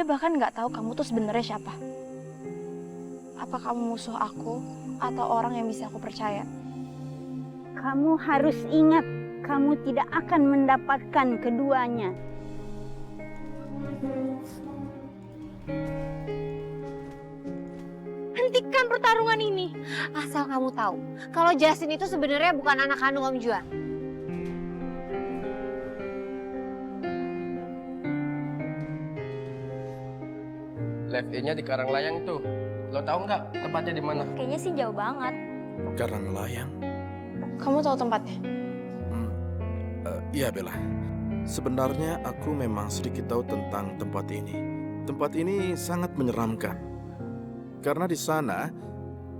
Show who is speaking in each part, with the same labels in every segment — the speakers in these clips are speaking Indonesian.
Speaker 1: aja bahkan nggak tahu kamu tuh sebenarnya siapa. Apa kamu musuh aku atau orang yang bisa aku percaya?
Speaker 2: Kamu harus ingat, kamu tidak akan mendapatkan keduanya.
Speaker 3: Hentikan pertarungan ini. Asal kamu tahu, kalau Justin itu sebenarnya bukan anak kandung Om Juan.
Speaker 4: Live In-nya di Karanglayang itu. Lo tahu nggak tempatnya di mana?
Speaker 1: Kayaknya sih jauh banget.
Speaker 5: Karanglayang?
Speaker 1: Kamu tahu tempatnya?
Speaker 5: Iya Bella. Sebenarnya aku memang sedikit tahu tentang tempat ini. Tempat ini sangat menyeramkan. Karena di sana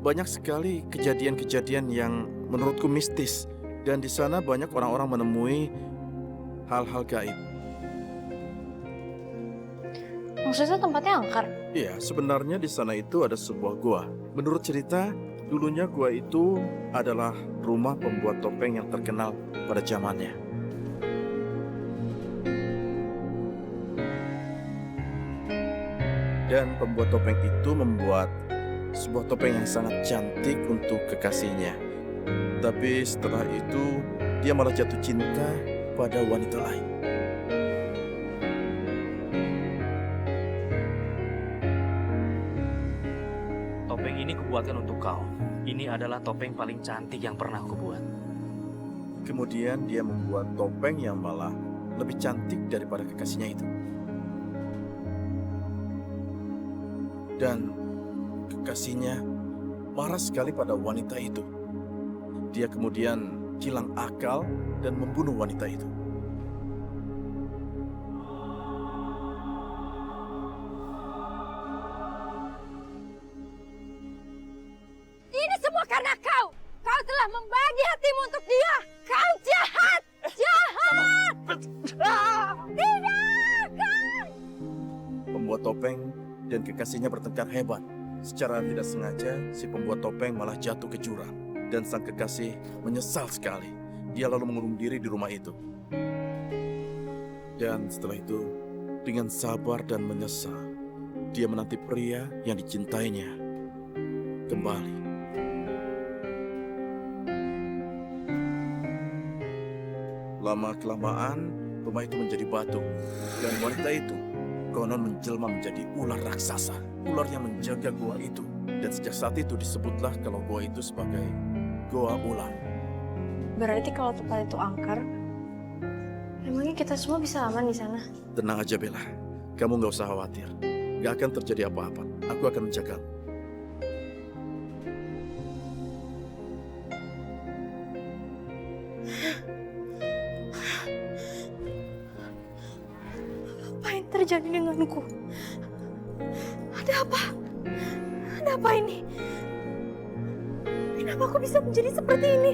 Speaker 5: banyak sekali kejadian-kejadian yang menurutku mistis. Dan di sana banyak orang-orang menemui hal-hal gaib.
Speaker 1: Maksudnya tempatnya angker?
Speaker 5: Iya, sebenarnya di sana itu ada sebuah gua. Menurut cerita, dulunya gua itu adalah rumah pembuat topeng yang terkenal pada zamannya. Dan pembuat topeng itu membuat sebuah topeng yang sangat cantik untuk kekasihnya. Tapi setelah itu, dia malah jatuh cinta pada wanita lain.
Speaker 6: Topeng ini kubuatkan untuk kau. Ini adalah topeng paling cantik yang pernah kubuat.
Speaker 5: Kemudian dia membuat topeng yang malah lebih cantik daripada kekasihnya itu. Dan kekasihnya marah sekali pada wanita itu. Dia kemudian hilang akal dan membunuh wanita itu.
Speaker 3: Ini semua karena kau. Kau telah membagi hatimu untuk dia. Kau jahat. Jahat. Tidak, kau.
Speaker 5: Pembuat topeng dan kekasihnya bertengkar hebat. Secara tidak sengaja, si pembuat topeng malah jatuh ke jurang. Dan sang kekasih menyesal sekali. Dia lalu mengurung diri di rumah itu. Dan setelah itu, dengan sabar dan menyesal, dia menanti pria yang dicintainya kembali. Lama-kelamaan, rumah itu menjadi batu. Dan wanita itu konon menjelma menjadi ular raksasa. Ular yang menjaga gua itu. Dan sejak saat itu disebutlah kalau gua itu sebagai Goa Ular.
Speaker 1: Berarti kalau tempat itu angker, emangnya kita semua bisa aman di sana?
Speaker 5: Tenang aja Bella, kamu nggak usah khawatir. Gak akan terjadi apa-apa. Aku akan menjagamu.
Speaker 1: Apa yang terjadi denganku? Ada apa? Ada apa ini? Kenapa aku bisa menjadi seperti ini?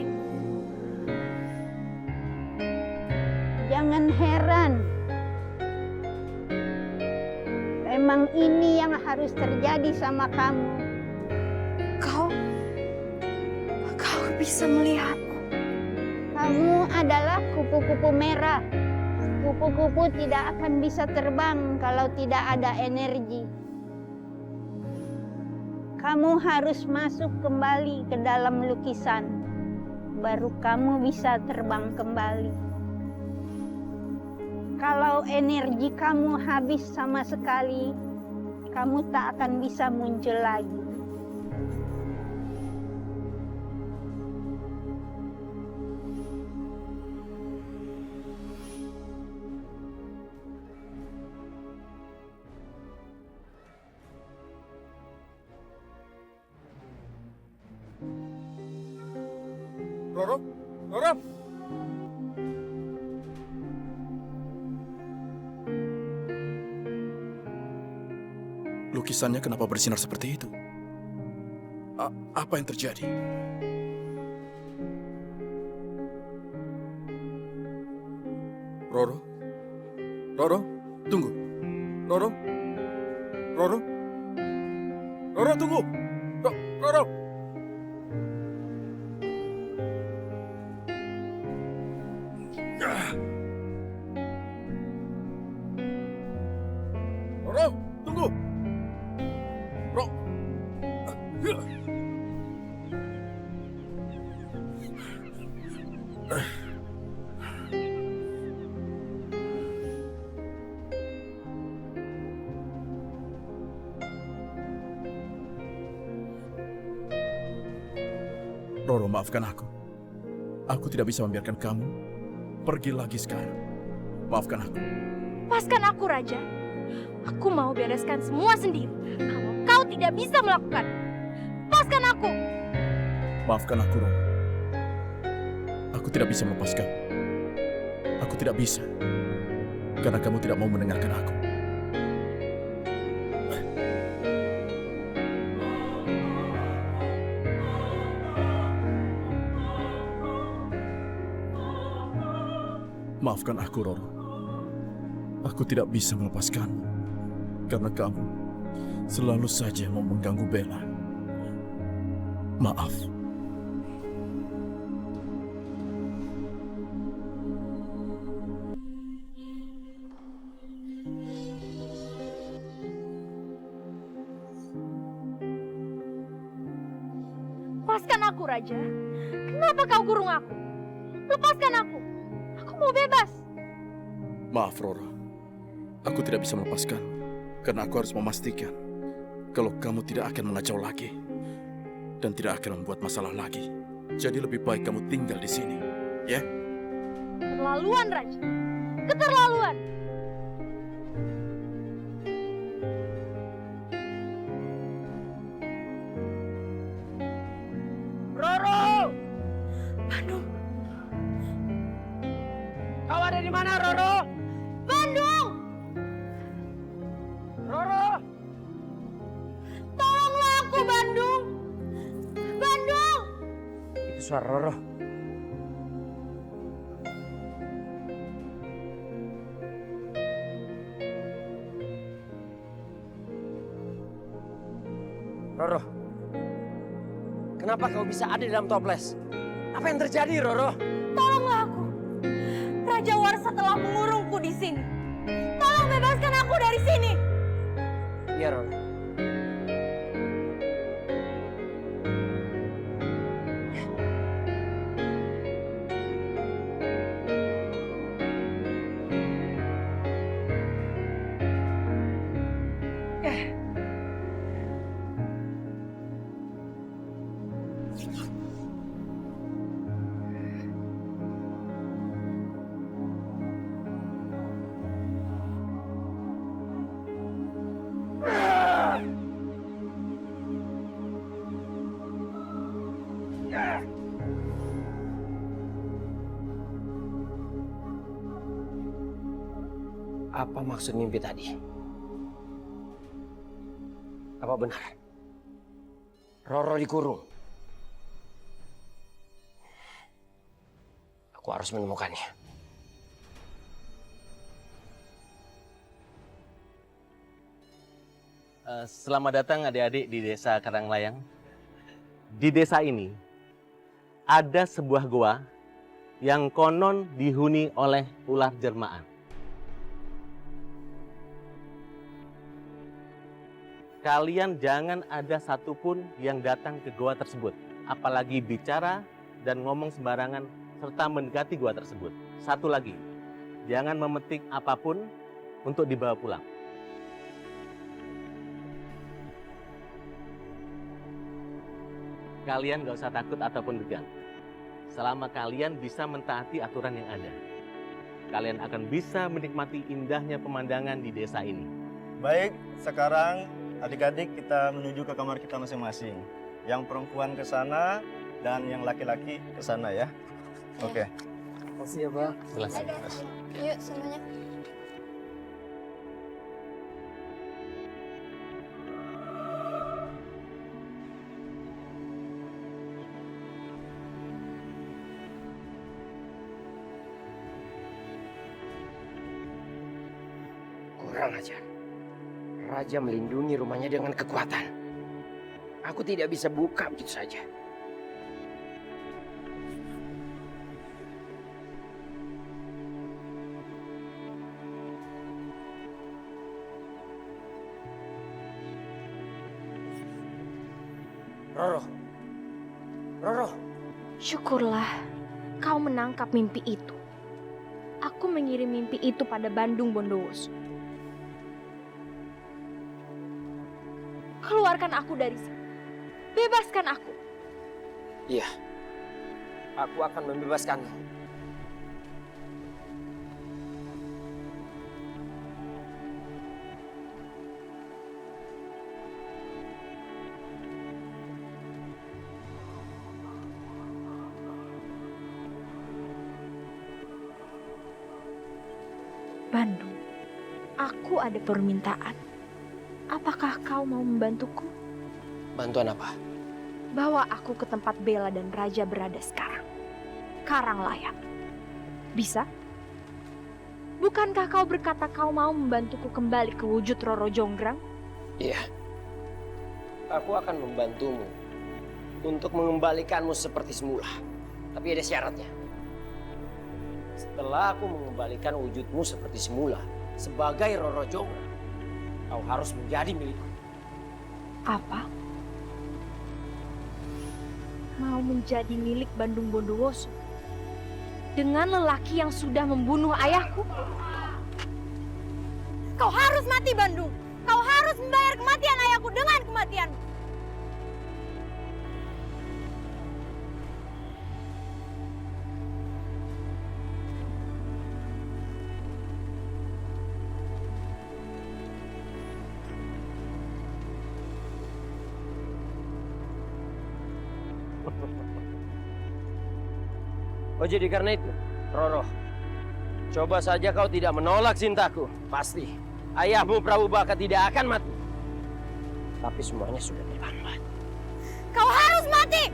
Speaker 2: Jangan heran. Memang ini yang harus terjadi sama kamu.
Speaker 1: Kau bisa melihatku.
Speaker 2: Kamu adalah kupu-kupu merah. Kupu-kupu tidak akan bisa terbang kalau tidak ada energi. Kamu harus masuk kembali ke dalam lukisan. Baru kamu bisa terbang kembali. Kalau energi kamu habis sama sekali, kamu tak akan bisa muncul lagi.
Speaker 5: Roro, Roro. Lukisannya kenapa bersinar seperti itu? Apa yang terjadi? Roro? Roro, tunggu. Roro? Roro? Roro, tunggu! Roro! Roro, tunggu. Bro. Roro, maafkan aku. Aku tidak bisa membiarkan kamu pergi lagi sekarang. Maafkan aku.
Speaker 1: Lepaskan aku, Raja. Aku mau bereskan semua sendiri. Kalau kau tidak bisa melakukan, lepaskan aku.
Speaker 5: Maafkan aku, Roro. Aku tidak bisa melepaskan. Aku tidak bisa. Karena kamu tidak mau mendengarkan aku. Maafkan aku, Roro. Aku tidak bisa melepaskanmu. Karena kamu selalu saja mau mengganggu Bella. Maaf.
Speaker 1: Lepaskan aku, Raja. Kenapa kau kurung aku? Lepaskan aku. Aku mau bebas.
Speaker 5: Maaf, Roro. Aku tidak bisa melepaskan. Karena aku harus memastikan kalau kamu tidak akan mengacau lagi. Dan tidak akan membuat masalah lagi. Jadi lebih baik kamu tinggal di sini. Ya?
Speaker 1: Keterlaluan, Raja. Keterlaluan.
Speaker 4: Roro!
Speaker 1: Bandung.
Speaker 4: Kau ada di mana, Roro?
Speaker 1: Bandung!
Speaker 4: Roro!
Speaker 1: Tolonglah aku, Bandung! Bandung!
Speaker 4: Itu suara Roro. Roro, kenapa kau bisa ada di dalam toples? Apa yang terjadi, Roro?
Speaker 1: Tolonglah aku. Raja Warsa telah mengurungku di sini. Tolong bebaskan aku dari sini.
Speaker 4: Iya, Roro. Apa maksud mimpi tadi? Apa benar? Roro dikurung. Aku harus menemukannya.
Speaker 7: Selamat datang adik-adik di Desa Karanglayang. Di desa ini ada sebuah gua yang konon dihuni oleh ular jelmaan. Kalian jangan ada satupun yang datang ke gua tersebut, apalagi bicara dan ngomong sembarangan serta mendekati gua tersebut. Satu lagi, jangan memetik apapun untuk dibawa pulang. Kalian gak usah takut ataupun tegang. Selama kalian bisa mentaati aturan yang ada, kalian akan bisa menikmati indahnya pemandangan di desa ini.
Speaker 8: Baik, sekarang adik-adik kita menuju ke kamar kita masing-masing. Yang perempuan ke sana dan yang laki-laki ke sana ya. Oke.
Speaker 4: Makasih ya, Pak.
Speaker 7: Silakan.
Speaker 1: Yuk, semuanya.
Speaker 4: Kurang ajar. Raja melindungi rumahnya dengan kekuatan. Aku tidak bisa buka begitu saja. Roro. Roro.
Speaker 1: Syukurlah kau menangkap mimpi itu. Aku mengirim mimpi itu pada Bandung Bondowoso. Keluarkan aku dari sini. Bebaskan aku.
Speaker 4: Iya. Aku akan membebaskanmu.
Speaker 1: Bandung, aku ada permintaan. Apakah kau mau membantuku?
Speaker 4: Bantuan apa?
Speaker 1: Bawa aku ke tempat Bella dan Raja berada sekarang. Karanglayang. Bisa? Bukankah kau berkata kau mau membantuku kembali ke wujud Roro Jonggrang?
Speaker 4: Iya. Aku akan membantumu untuk mengembalikanmu seperti semula. Tapi ada syaratnya. Setelah aku mengembalikan wujudmu seperti semula sebagai Roro Jonggrang, kau harus menjadi milikku.
Speaker 1: Apa? Mau menjadi milik Bandung Bondowoso? Dengan lelaki yang sudah membunuh ayahku?
Speaker 3: Kau harus mati, Bandung. Kau harus membayar kematian ayahku dengan kematianmu.
Speaker 4: Oh jadi karena itu, Roro, coba saja kau tidak menolak cintaku. Pasti ayahmu Prabu Baka tidak akan mati. Tapi semuanya sudah terlambat.
Speaker 3: Kau harus mati.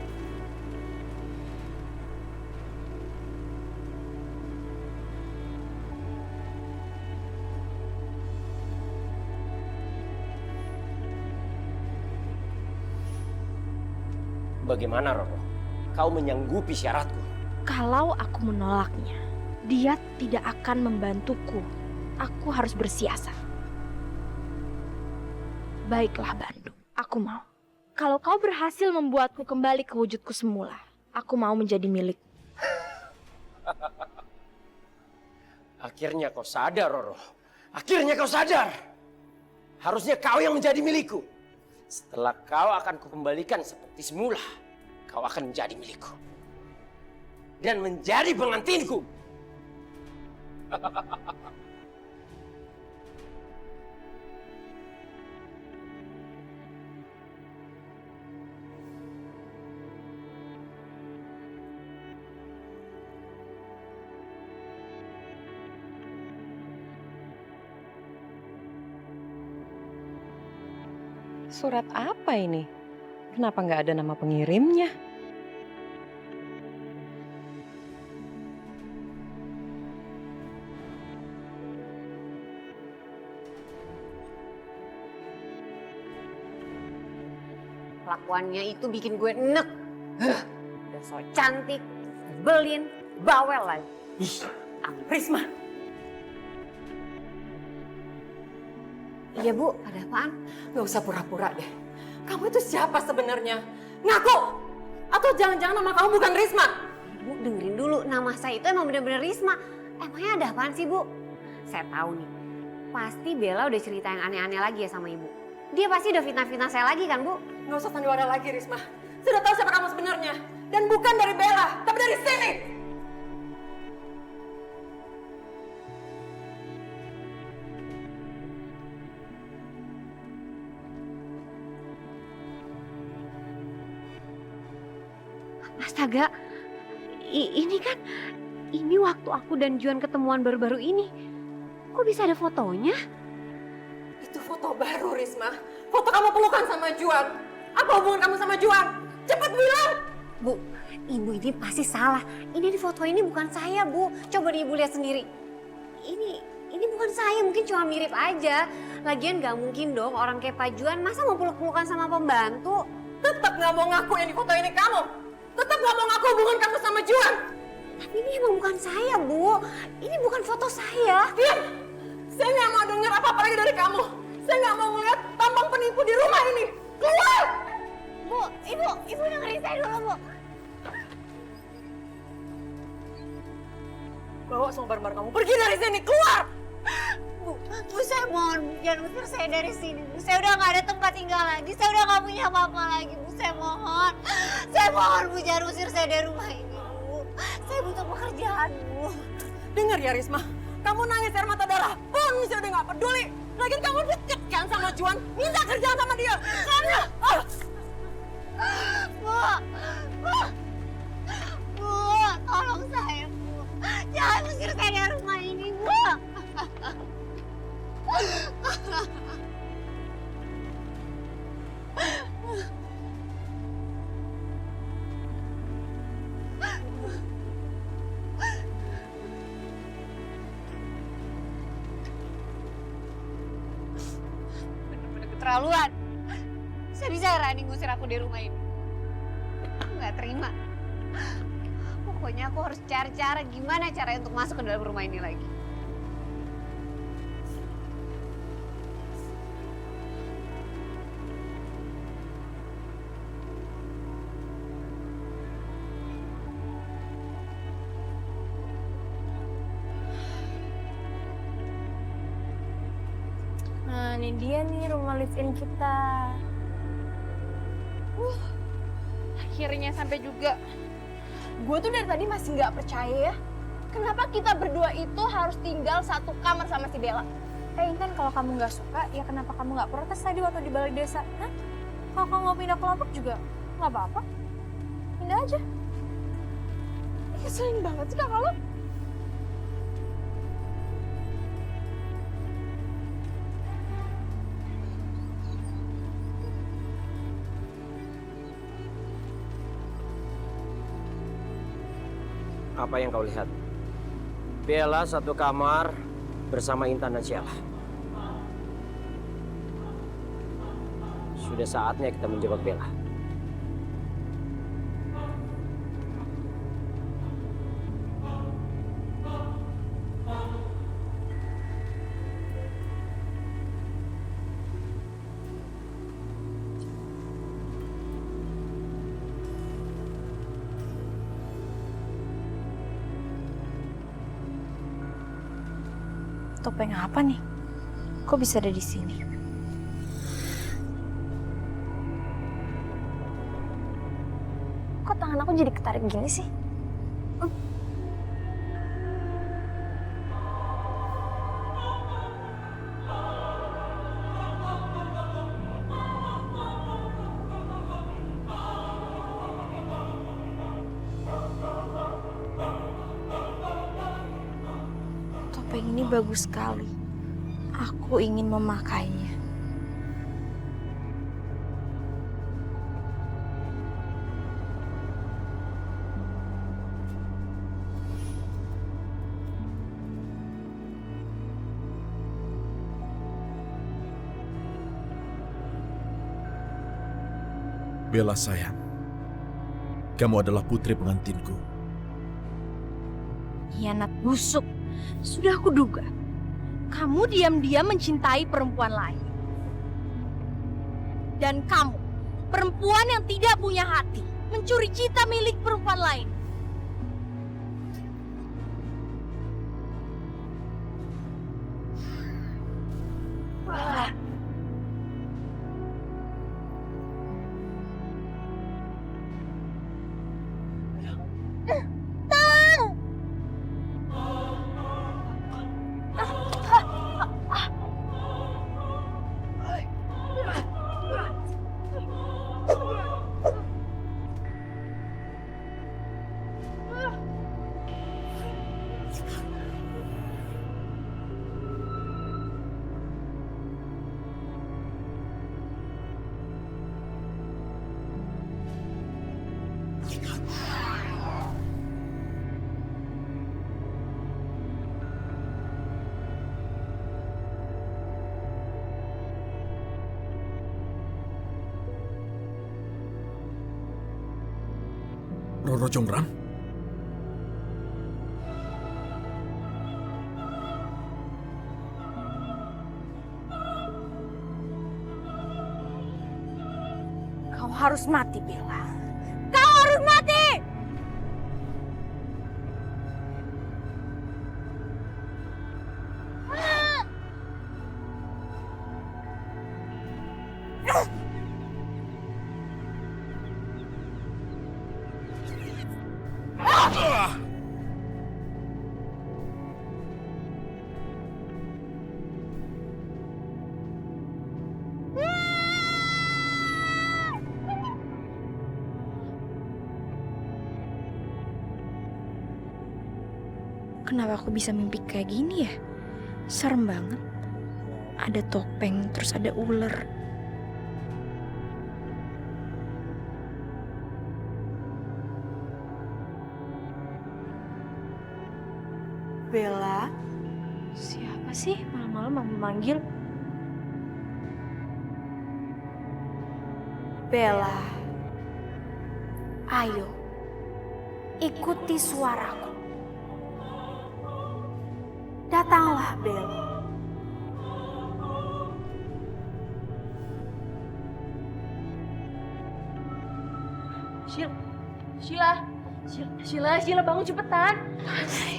Speaker 4: Bagaimana, Roro? Kau menyanggupi syaratku?
Speaker 1: Kalau aku menolaknya, dia tidak akan membantuku. Aku harus bersiasat. Baiklah Bandung, aku mau. Kalau kau berhasil membuatku kembali ke wujudku semula, aku mau menjadi milik.
Speaker 4: Akhirnya kau sadar, Roro. Akhirnya kau sadar. Harusnya kau yang menjadi milikku. Setelah kau akan kukembalikan seperti semula, kau akan menjadi milikku. Dan menjadi pengantinku.
Speaker 9: Surat apa ini? Kenapa nggak ada nama pengirimnya?
Speaker 3: Kelakuannya itu bikin gue enek. Udah so cantik, belin, bawel lagi. Risma. Iya Bu, ada apaan?
Speaker 9: Gak usah pura-pura deh. Kamu itu siapa sebenarnya? Ngaku! Atau jangan-jangan nama kamu bukan Risma?
Speaker 3: Bu, dengerin dulu. Nama saya itu emang bener-bener Risma. Emangnya ada apaan sih Bu? Saya tahu nih, pasti Bella udah cerita yang aneh-aneh lagi ya sama Ibu. Dia pasti udah fitnah-fitnah saya lagi kan Bu?
Speaker 9: Gak usah sandiwara lagi Risma. Sudah tahu siapa kamu sebenarnya. Dan bukan dari Bella, tapi dari sini.
Speaker 3: Astaga, ini waktu aku dan Juan ketemuan baru-baru ini. Kok bisa ada fotonya?
Speaker 9: Itu foto baru Risma. Foto kamu pelukan sama Juan. Apa hubungan kamu sama Juan? Cepat bilang!
Speaker 3: Bu, Ibu ini pasti salah. Ini di foto ini bukan saya, Bu. Coba Ibu lihat sendiri. Ini bukan saya, mungkin cuma mirip aja. Lagian gak mungkin dong orang kayak Pak Juan masa mau peluk-pelukan sama pembantu.
Speaker 9: Tetap gak mau ngaku yang di foto ini kamu. Tetap gak mau ngaku hubungan kamu sama Juan.
Speaker 3: Tapi ini emang bukan saya, Bu. Ini bukan foto saya.
Speaker 9: Diam! Saya gak mau dengar apa-apa lagi dari kamu. Saya gak mau ngeliat tampang penipu di rumah ini. Keluar!
Speaker 3: Bu, Ibu dengerin saya dulu, Bu.
Speaker 9: Bawa semua barang-barang kamu, pergi dari sini, keluar!
Speaker 3: Bu, saya mohon, Bu, jangan usir saya dari sini, Bu. Saya udah nggak ada tempat tinggal lagi, saya udah nggak punya apa-apa lagi, Bu. Saya mohon, Bu, jangan usir saya dari rumah ini, Bu. Saya butuh pekerjaan, Bu.
Speaker 9: Dengar ya Risma, kamu nangis air mata darah pun saya udah nggak peduli. Lagian kamu deket kan sama Juan, minta kerjaan sama dia. Karena
Speaker 3: Bu, tolong saya, Bu. Jangan usir saya dari rumah ini, Bu. Bener-bener keterlaluan. Saya bisa Rani ngusir aku di rumah ini. Aku nggak terima. Pokoknya aku harus cari cara gimana caranya untuk masuk ke dalam rumah ini lagi.
Speaker 1: Nah, ini dia nih rumah live-in kita. Akhirnya sampai juga. Gue tuh dari tadi masih nggak percaya ya. Kenapa kita berdua itu harus tinggal satu kamar sama si Bella? Intan, kalau kamu nggak suka, ya kenapa kamu nggak protes tadi waktu di balai desa? Hah? Kalau kamu mau pindah ke Lombok juga nggak apa-apa. Pindah aja. Keselin banget sih kakak lo.
Speaker 4: Apa yang kau lihat? Bella satu kamar bersama Intan dan Sheila. Sudah saatnya kita menjebak Bella.
Speaker 1: Topeng apa nih? Kok bisa ada di sini? Kok tangan aku jadi ketarik gini sih? Topeng ini bagus sekali. Aku ingin memakainya.
Speaker 5: Bella sayang, kamu adalah putri pengantinku.
Speaker 1: Hianat busuk. Sudah aku duga. Kamu diam-diam mencintai perempuan lain. Dan kamu, perempuan yang tidak punya hati, mencuri cita milik perempuan lain.
Speaker 5: Roro Jonggrang?
Speaker 1: Kau harus mati, Bella. Kau harus mati!
Speaker 10: Kenapa aku bisa mimpi kayak gini ya? Serem banget. Ada topeng, terus ada ular.
Speaker 1: Bella,
Speaker 10: Siapa sih malam-malam manggil?
Speaker 1: Bella. Ayo, ikuti suaraku. Datanglah, Bella.
Speaker 10: Sheila bangun cepetan.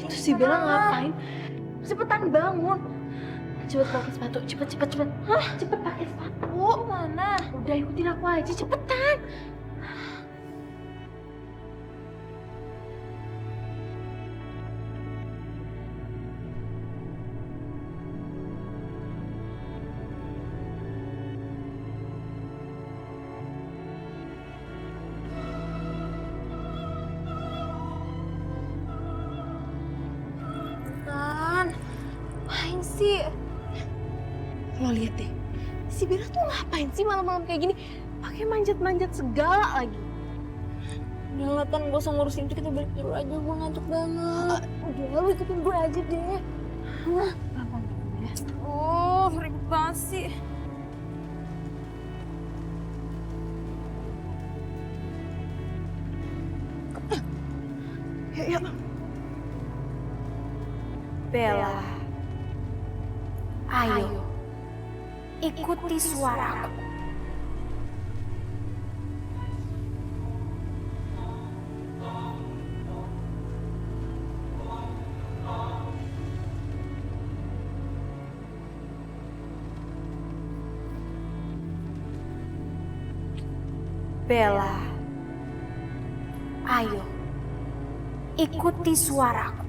Speaker 10: Itu si Bella ngapain? Cepetan bangun. Cepet pakai sepatu, cepet. Hah? Cepet pakai sepatu. Mana? Udah ikutin aku aja, cepetan.
Speaker 1: Ngapain sih? Lo lihat deh, si Bella tuh ngapain sih malam-malam kayak gini? Pakai manjat-manjat segala lagi. Udah lah, Tan, gak usah ngurusin itu, kita balik dulu aja, gue ngantuk banget. Udah, lu ikutin gue aja deh. Oh, ribet banget sih. Yuk. Bella, ayo, ikuti suaraku. Bella, ayo, ikuti suaraku.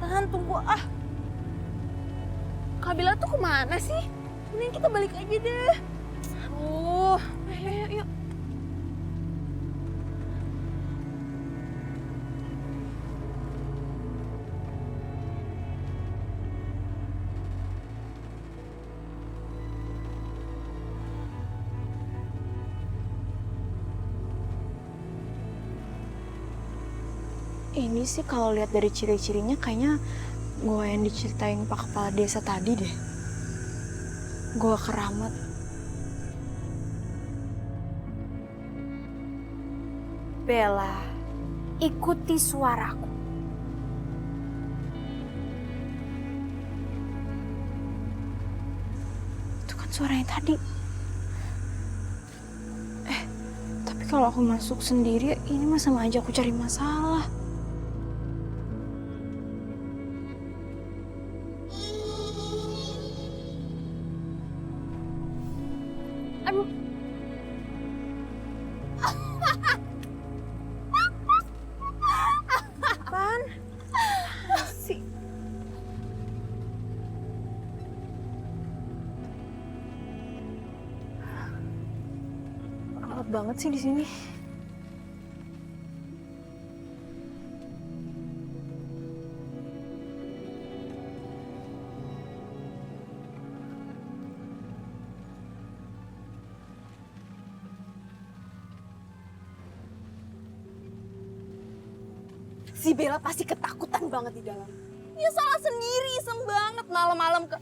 Speaker 1: Tahan, tunggu ah. Kak Bella tuh kemana sih? Mending kita balik aja deh. Aduh, ayo. Ini sih kalau lihat dari ciri-cirinya kayaknya gue yang diceritain Pak Kepala Desa tadi deh. Gue keramat. Bella, ikuti suaraku. Itu kan suaranya tadi. Tapi kalau aku masuk sendiri, ini mah sama aja aku cari masalah. Aduh. Apaan? Sih. Gelap banget sih di sini. Si Bella pasti ketakutan banget di dalam. Dia salah sendiri, iseng banget malam-malam ke...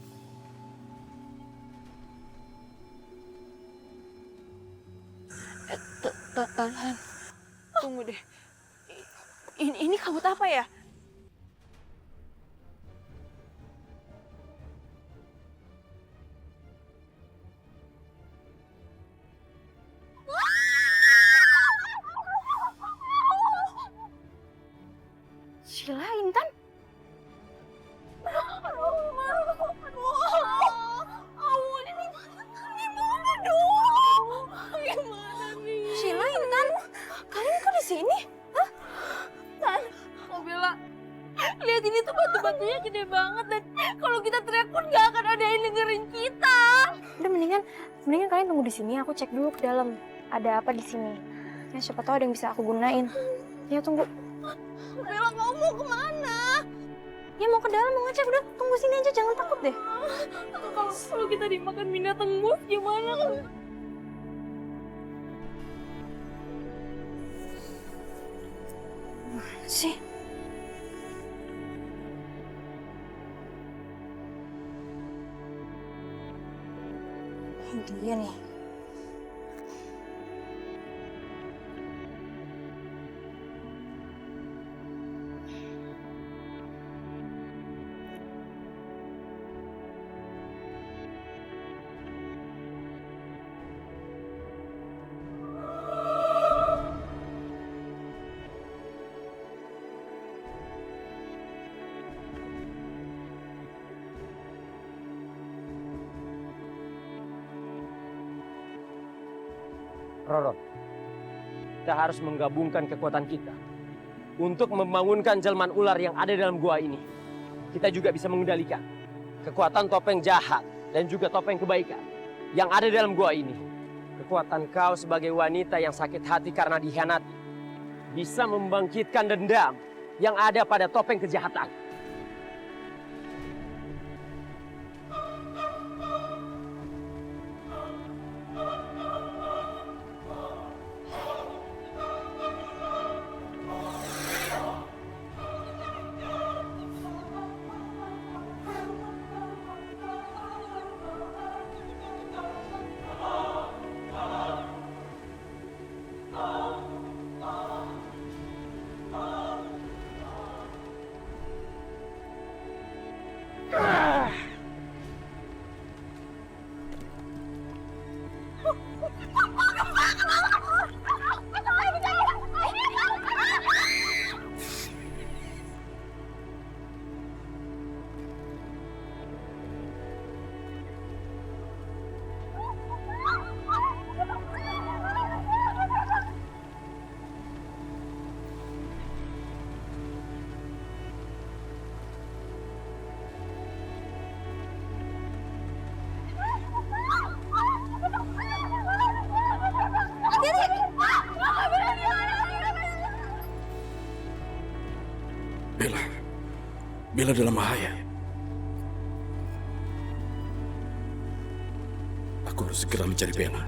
Speaker 1: Tahan. Tunggu deh. Ini kabut apa ya? Sheila, Intan? Sheila, Intan, kalian kok di sini? Hah? Tan, oh Bella, lihat ini tuh batu-batunya gede banget dan kalau kita teriak pun gak akan ada yang dengerin kita. Udah mendingan kalian tunggu di sini. Aku cek dulu ke dalam ada apa di sini. Ya siapa tahu ada yang bisa aku gunain. Ya tunggu. Bella, kamu mau kemana? Ya mau ke dalam, mau ngecek. Udah tunggu sini aja, jangan takut deh. Kalau kita dimakan binatang buas gimana? Sih. Dia nih.
Speaker 4: Roro, kita harus menggabungkan kekuatan kita untuk membangunkan jelmaan ular yang ada dalam gua ini. Kita juga bisa mengendalikan kekuatan topeng jahat dan juga topeng kebaikan yang ada dalam gua ini. Kekuatan kau sebagai wanita yang sakit hati karena dikhianati bisa membangkitkan dendam yang ada pada topeng kejahatan.
Speaker 5: Bella dalam bahaya. Aku harus segera mencari Bella.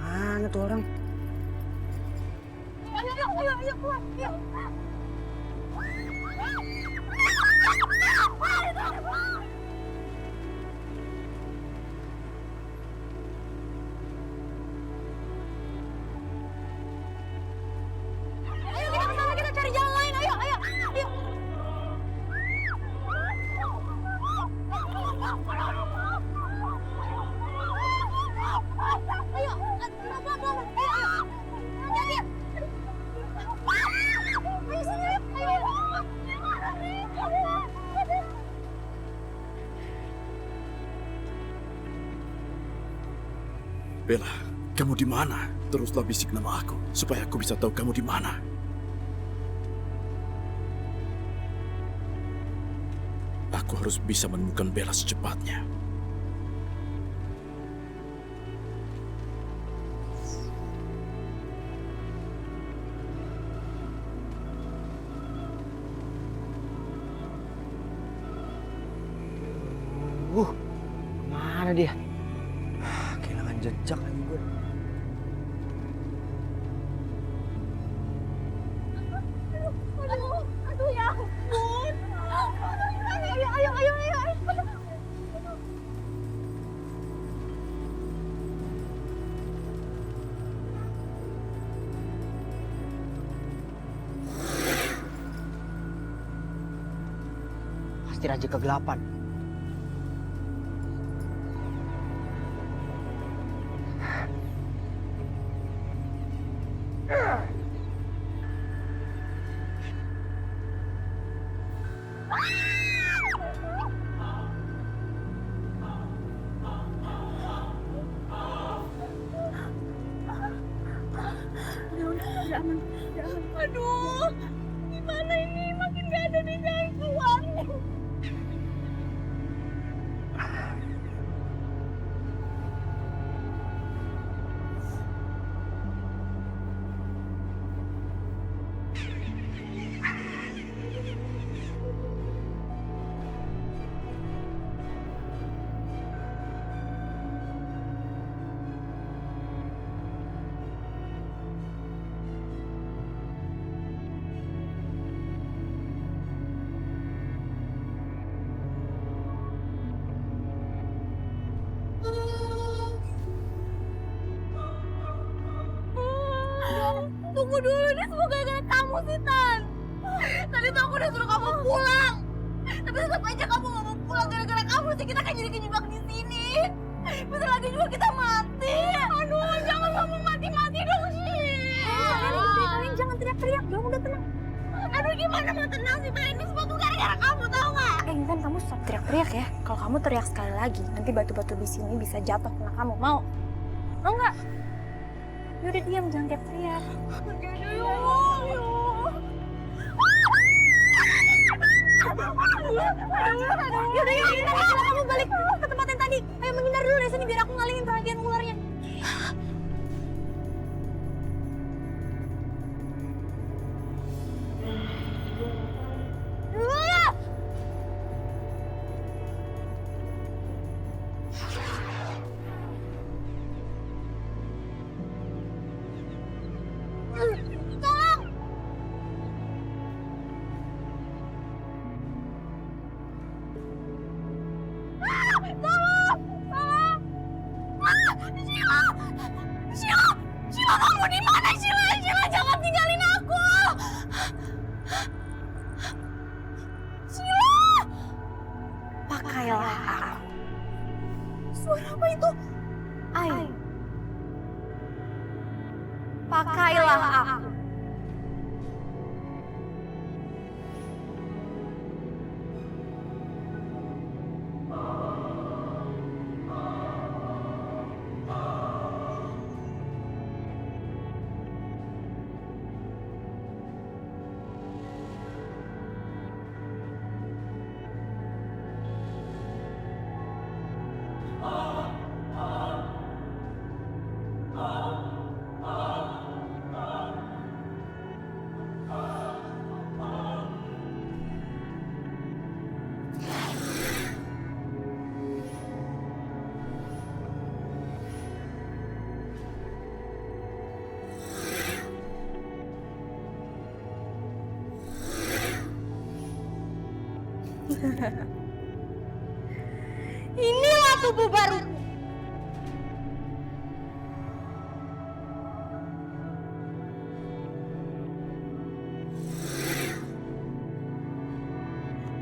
Speaker 4: Mana tuh orang?
Speaker 1: Ayo, keluar. Ayo. Kita cari jalan lain. Ayo.
Speaker 5: Bella, kamu di mana? Teruslah bisik nama aku supaya aku bisa tahu kamu di mana. Aku harus bisa menemukan Bella secepatnya.
Speaker 4: Mana dia? Kehilangan jejak lagi gue.
Speaker 1: Aduh ya ampun. Ayo.
Speaker 11: pasti Raja Kegelapan.
Speaker 1: Aduh, gimana ini? Makin gak ada nih jalan keluar. Tunggu dulu, ini semua gara-gara kamu sih, Tan. Tadi tuh aku udah suruh kamu pulang. Tapi tetap aja kamu gak mau pulang gara-gara kamu sih. Kita kan jadi kejebak di sini. Bentar lagi juga kita mati. Aduh, jangan ngomong mati-mati dong sih.
Speaker 10: Kalian jangan teriak-teriak dong, udah tenang.
Speaker 1: Aduh, gimana mau tenang sih, Tan? Ini semua tuh gara-gara kamu, tau gak?
Speaker 10: Intan, kamu stop teriak-teriak ya. Kalau kamu teriak sekali lagi, nanti batu-batu di sini bisa jatuh kena kamu. Mau? Mau nggak? Yaudah diam, jangan teriak-teriak.
Speaker 1: Yaudah, kamu balik ke tempat yang tadi. Ayo menghindar dulu dari sini biar aku ngalingin perhatian ularnya. Sheila, kamu di mana, Sheila? Sheila, jangan tinggalin aku. Sheila,
Speaker 10: Pakailah aku.
Speaker 1: suara apa itu?
Speaker 10: Ayo. Pakailah aku.
Speaker 1: Inilah tubuh baru.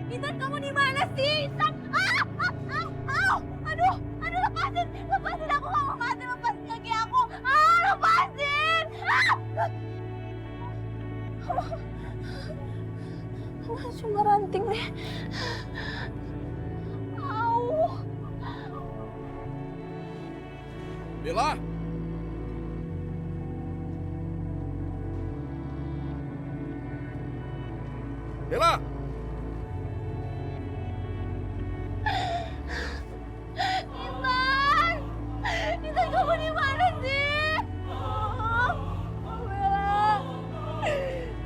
Speaker 1: Intan, kamu di mana sih? Intan, aduh, lepasin aku, nggak mau mati, lepasin kaki aku, lepasin. Cuma ranting deh.
Speaker 5: Bella! Bella!
Speaker 1: Intan, kamu di mana sih?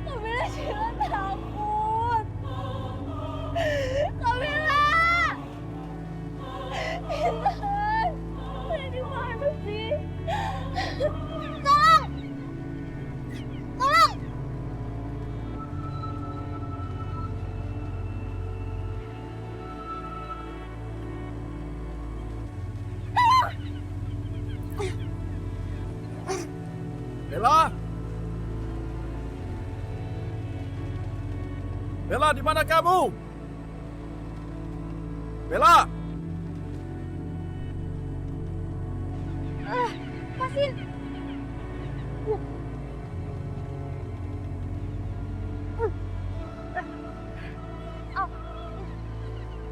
Speaker 1: Kamila, Sheila takut. Kamila! Intan, kamu di mana sih? Tolong! Tolong!
Speaker 5: Bella! Bella, di mana kamu? Bella!
Speaker 1: Lepasin.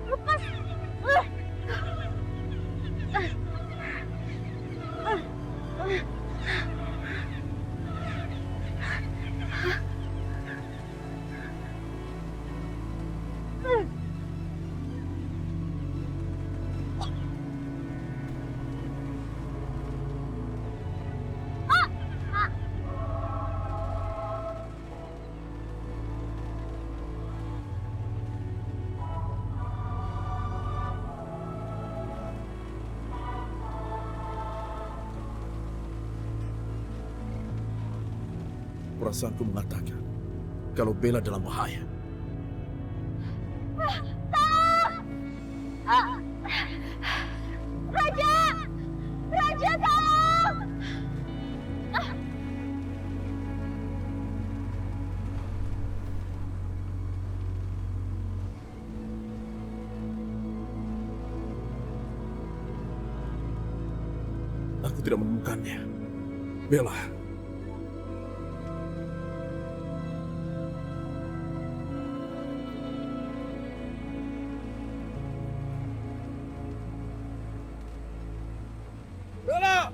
Speaker 1: Lepas.
Speaker 5: Perasaanku mengatakan kalau Bella dalam bahaya.
Speaker 1: Raja! Raja, tolong!
Speaker 5: Aku tidak menemukannya. Bella. Bella!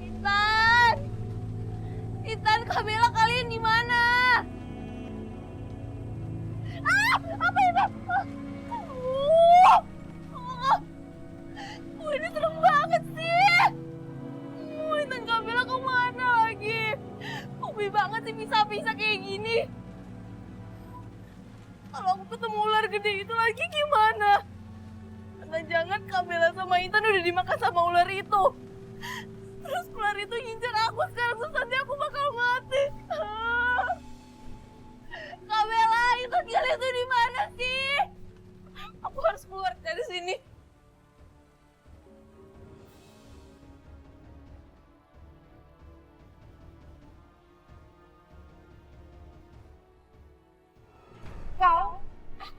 Speaker 1: Intan! Intan, Kak Bella, kalian di mana? Apa itu? Ini serem banget sih. Intan, Kak Bella kemana lagi? Hobi banget sih bisa-bisa kayak gini. Kalau aku ketemu ular gede itu lagi gimana? Jangan-jangan Kak Bella sama Intan udah dimakan sama ular itu. Terus ular itu ngincar aku, sekarang susahnya aku bakal mati. Kak Bella, Intan, kalian tuh di mana sih? Aku harus keluar dari sini.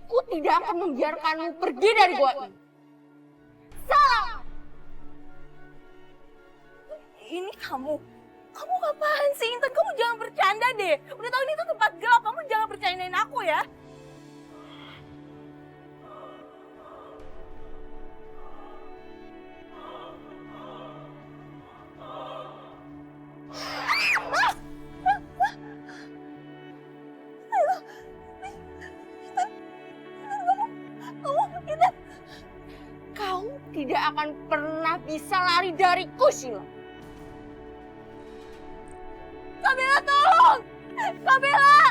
Speaker 1: Aku tidak akan membiarkanmu pergi dari gua ini. Salah! Ini kamu ngapain sih, Intan? Kamu jangan bercanda deh. Udah tahu ini tuh tempat gelap, kamu jangan bercandain aku ya. Kau tidak akan pernah bisa lari dariku, Sheila. Kak Bella, tolong! Kak Bella!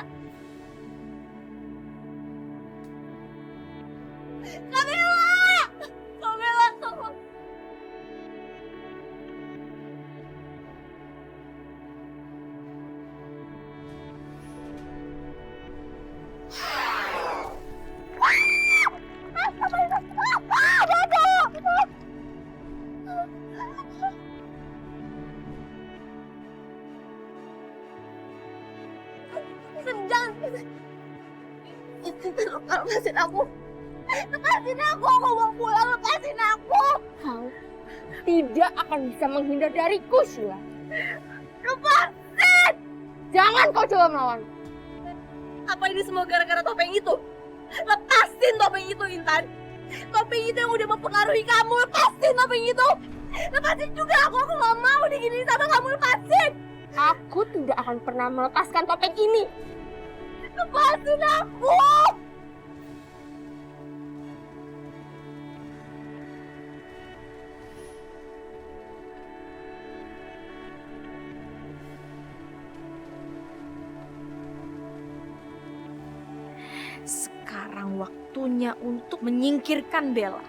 Speaker 1: Kak Bella! Kak Bella, tolong! Lepasin aku! Lepasin aku mau pulang, lepasin aku! Kau tidak akan bisa menghindar dariku, Sheila. Lepasin! Jangan kau coba melawan. Apa ini semua gara-gara topeng itu? Lepasin topeng itu, Intan! Topeng itu yang udah mempengaruhi kamu, lepasin topeng itu! Lepasin juga aku gak mau diginiin sama kamu, lepasin! Aku tidak akan pernah melepaskan topeng ini! Lepasin aku! Sekarang waktunya untuk menyingkirkan Bella.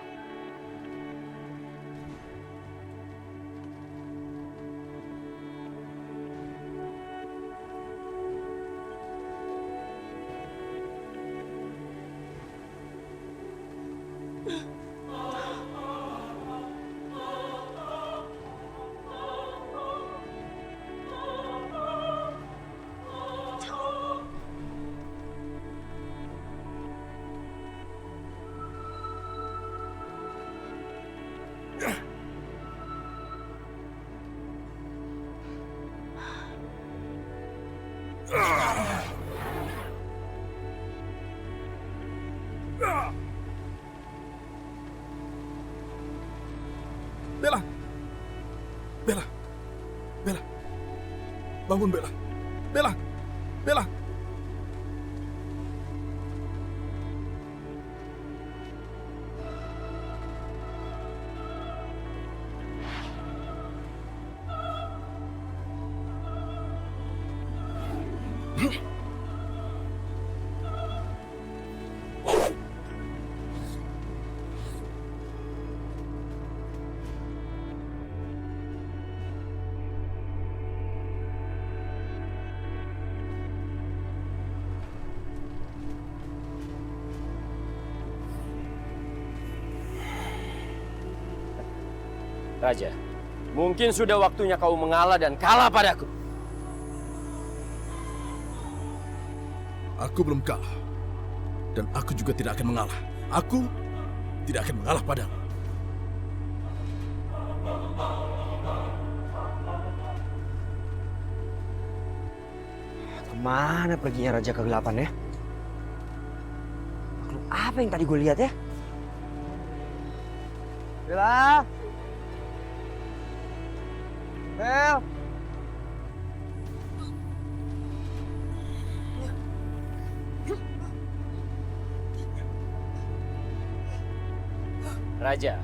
Speaker 5: Bella! Bella! Bella! Bangun, Bella! Bella! Bella!
Speaker 4: Raja, mungkin sudah waktunya kau mengalah dan kalah padaku.
Speaker 5: Aku belum kalah. Dan aku juga tidak akan mengalah. Aku tidak akan mengalah padamu.
Speaker 11: Kemana perginya Raja Kegelapan ya? Makhluk apa yang tadi gue lihat ya? Bella! Bel!
Speaker 4: Raja,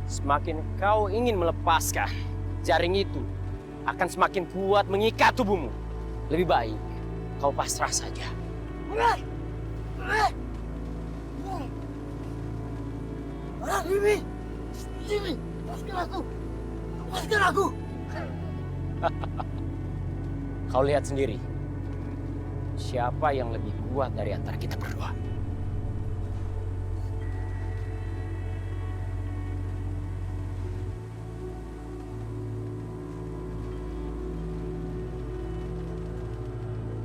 Speaker 4: semakin kau ingin melepaskan jaring itu, akan semakin kuat mengikat tubuhmu. Lebih baik kau pasrah saja.
Speaker 11: Jimmy, lepaskan aku! Lepaskan aku!
Speaker 4: Kau lihat sendiri, siapa yang lebih kuat dari antara kita berdua.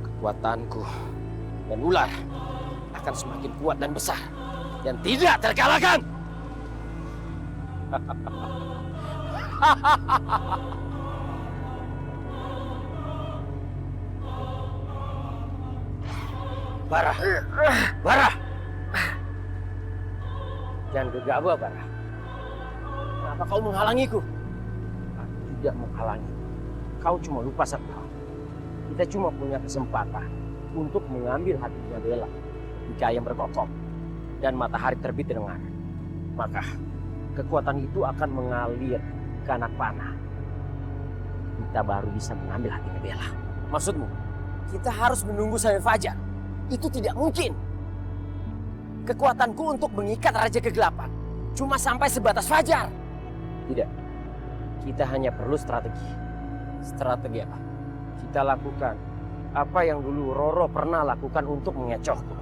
Speaker 4: Kekuatanku dan ular akan semakin kuat dan besar dan tidak terkalahkan. Bara, Bara, jangan gegabah, Bara. Kenapa kau menghalangiku? Aku tidak menghalangi. Kau cuma lupa satu hal. Kita cuma punya kesempatan untuk mengambil hatinya Bella ketika ayam berkokok dan matahari terbit dengan. Maka kekuatan itu akan mengalir ke anak panah. Kita baru bisa mengambil hatinya Bella. Maksudmu, kita harus menunggu sampai fajar? Itu tidak mungkin. Kekuatanku untuk mengikat Raja Kegelapan cuma sampai sebatas fajar. Tidak. Kita hanya perlu strategi. Strategi apa? Kita lakukan apa yang dulu Roro pernah lakukan untuk mengecohku.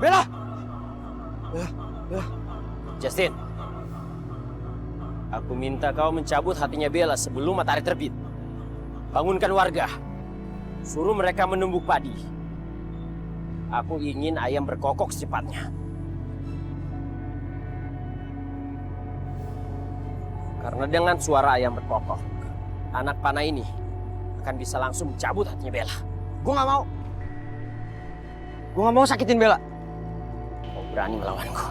Speaker 11: Bella!
Speaker 4: Justin, aku minta kau mencabut hatinya Bella sebelum matahari terbit. Bangunkan warga. Suruh mereka menumbuk padi. Aku ingin ayam berkokok secepatnya. Karena dengan suara ayam berkokok, anak panah ini akan bisa langsung mencabut hatinya Bella.
Speaker 11: Gue nggak mau. Gue nggak mau sakitin Bella.
Speaker 4: Kau berani melawanku?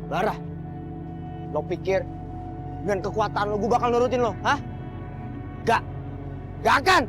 Speaker 11: Bara, lo pikir dengan kekuatan lo gue bakal nurutin lo, hah? Gak akan!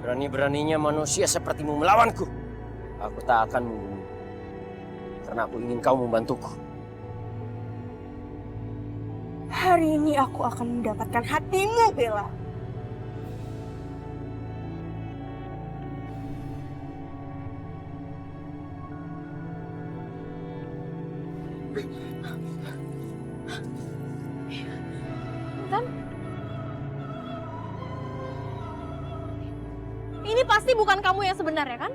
Speaker 4: Berani-beraninya manusia sepertimu melawanku. Aku tak akan membunuhmu. Karena aku ingin kau membantuku.
Speaker 1: Hari ini aku akan mendapatkan hatimu, Bella.
Speaker 10: Ini pasti bukan kamu yang sebenarnya kan?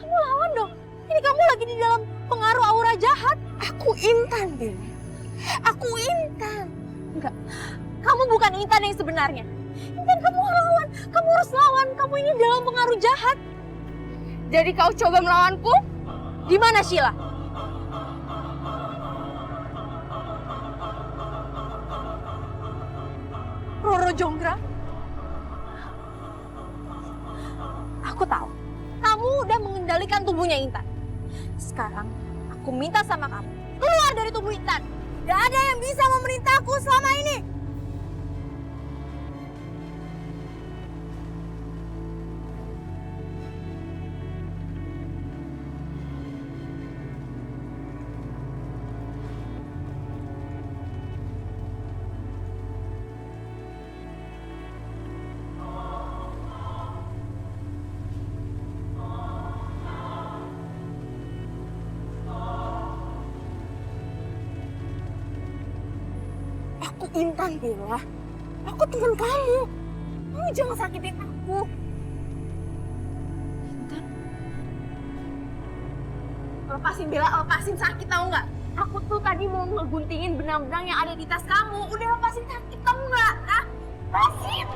Speaker 10: Kamu lawan dong. Ini kamu lagi di dalam pengaruh aura jahat.
Speaker 1: Aku Intan, Bella. Aku Intan.
Speaker 10: Enggak. Kamu bukan Intan yang sebenarnya. Intan, kamu lawan. Kamu harus lawan. Kamu ini dalam pengaruh jahat.
Speaker 1: Jadi kau coba melawanku?
Speaker 10: Di mana Sheila? Roro Jonggrang? Aku tahu. Kamu udah mengendalikan tubuhnya Intan. Sekarang aku minta sama kamu, keluar dari tubuh Intan. Gak ada yang bisa memerintahku selama ini.
Speaker 1: Aku Intan, Bella. Aku teman kamu. Kamu jangan sakitin aku.
Speaker 10: Intan?
Speaker 1: Lepasin, Bella. Lepasin, sakit tahu nggak? Aku tuh tadi mau ngeguntingin benang-benang yang ada di tas kamu. Udah lepasin, sakit tahu nggak? Hah? Lepasin!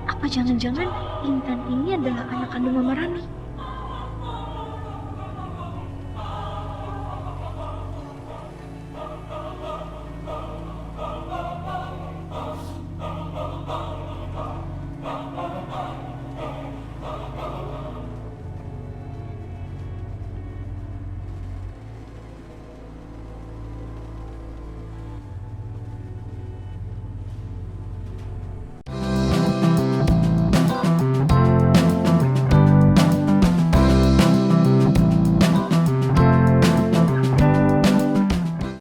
Speaker 10: Apa jangan-jangan Intan ini adalah anak kandung Mama Rani?